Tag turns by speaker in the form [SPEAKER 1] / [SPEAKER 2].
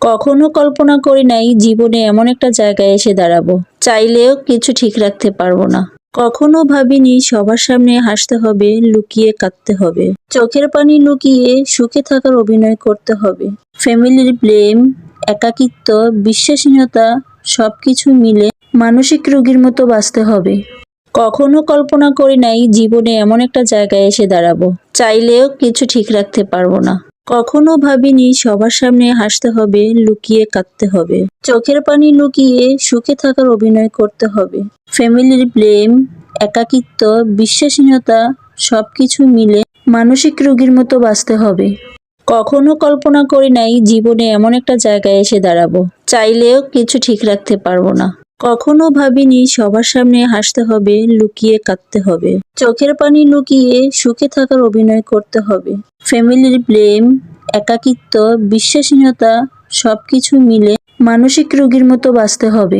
[SPEAKER 1] কখনো কল্পনা করি নাই জীবনে এমন একটা জায়গায় এসে দাঁড়াবো। চাইলেও কিছু ঠিক রাখতে পারবো না। কখনো ভাবিনি সবার সামনে হাসতে হবে, লুকিয়ে কাঁদতে হবে। চোখের পানি লুকিয়ে সুখে থাকার অভিনয় করতে হবে। ফ্যামিলির ব্লেম, একাকিত্ব, বিশ্বাসহীনতা সবকিছু মিলে মানসিক রোগীর মতো বাঁচতে হবে। কখনো কল্পনা করি নাই জীবনে এমন একটা জায়গায় এসে দাঁড়াবো। চাইলেও কিছু ঠিক রাখতে পারবো না। কখনো ভাবিনি সবার সামনে হাসতে হবে, লুকিয়ে কাঁদতে হবে। চোখের পানি লুকিয়ে সুখে থাকার অভিনয় করতে হবে। ফ্যামিলির ব্লেম, একাকিত্ব, বিশ্বাসহীনতা সবকিছু মিলে মানসিক রোগীর মতো বাঁচতে হবে। কখনো কল্পনা করি নাই জীবনে এমন একটা জায়গায় এসে দাঁড়াবো। চাইলেও কিছু ঠিক রাখতে পারবো না। কখনো ভাবিনি সবার সামনে হাসতে হবে, লুকিয়ে কাঁদতে হবে। চোখের পানি লুকিয়ে সুখে থাকার অভিনয় করতে হবে। ফ্যামিলির ব্লেম, একাকিত্ব, বিশ্বাসহীনতা সবকিছু মিলে মানসিক রোগীর মতো বাঁচতে হবে।